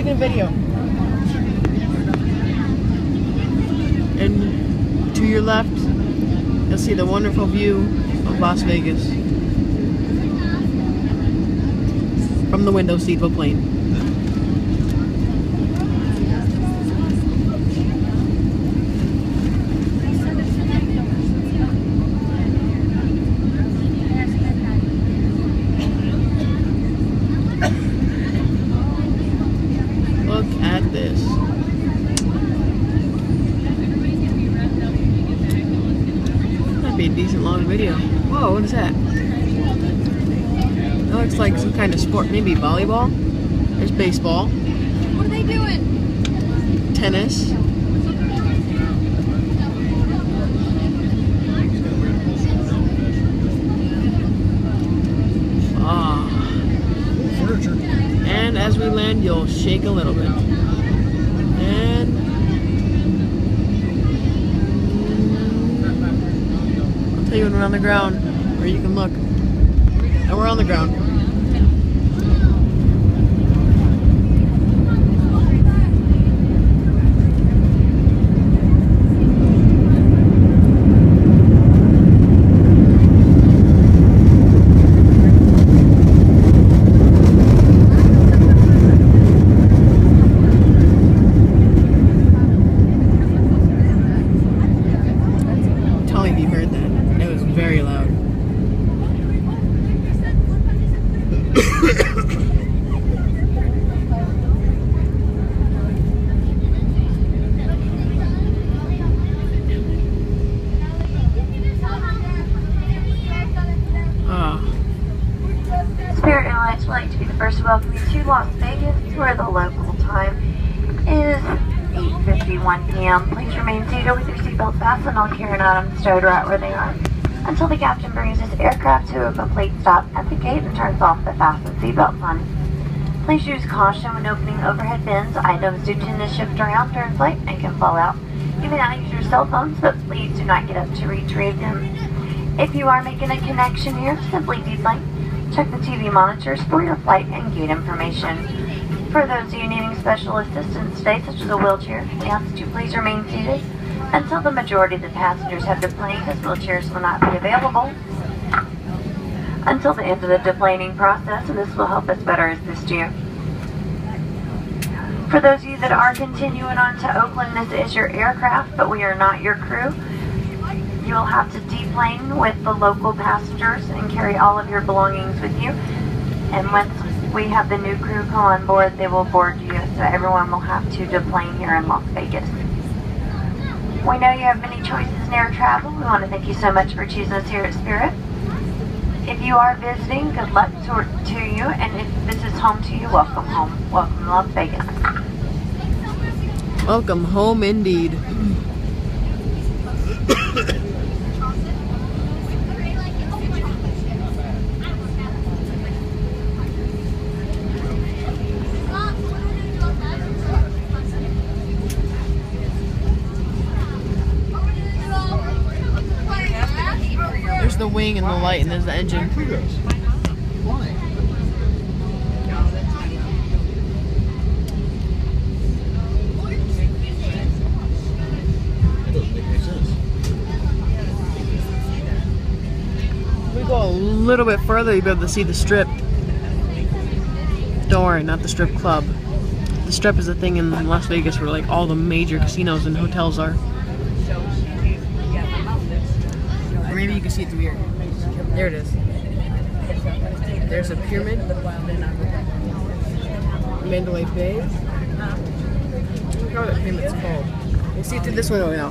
taking a video. And to your left, you'll see the wonderful view of Las Vegas from the window seat of a plane. Look at this. That'd be a decent long video. Whoa, what is that? That looks like some kind of sport, maybe volleyball. There's baseball. What are they doing? Tennis. And as we land, you'll shake a little bit. And I'll tell you when we're on the ground, where you can look. And we're on the ground. If you heard that, it was very loud. Spirit Airlines would like to be the first to welcome you to Las Vegas, where the local time is 8:51 p.m. Please remain seated with your seatbelt fastened. All carry-on items stowed right where they are until the captain brings this aircraft to a complete stop at the gate and turns off the fastened seatbelt sign. Please use caution when opening overhead bins. Items do tend to shift around during flight and can fall out. You may not use your cell phones, but please do not get up to retrieve them. If you are making a connection here, simply deplane. Check the TV monitors for your flight and gate information. For those of you needing special assistance today, such as a wheelchair, we ask you please remain seated until the majority of the passengers have deplaned, as wheelchairs will not be available until the end of the deplaning process, and this will help us better assist you. For those of you that are continuing on to Oakland, this is your aircraft, but we are not your crew. You will have to deplane with the local passengers and carry all of your belongings with you. And once we have the new crew come on board, they will board you, so everyone will have to deplane here in Las Vegas. We know you have many choices in air travel. We want to thank you so much for choosing us here at Spirit. If you are visiting, good luck to you, and if this is home to you, welcome home. Welcome to Las Vegas. Welcome home indeed. There's the wing and the light, and there's the engine. If we go a little bit further, you'll be able to see the Strip. Don't worry, not the Strip Club. The Strip is a thing in Las Vegas where like all the major casinos and hotels are. Or maybe you can see it through here. There it is. There's a pyramid. Mandalay Bay. I don't know what that pyramid's called. We'll see it through this window now.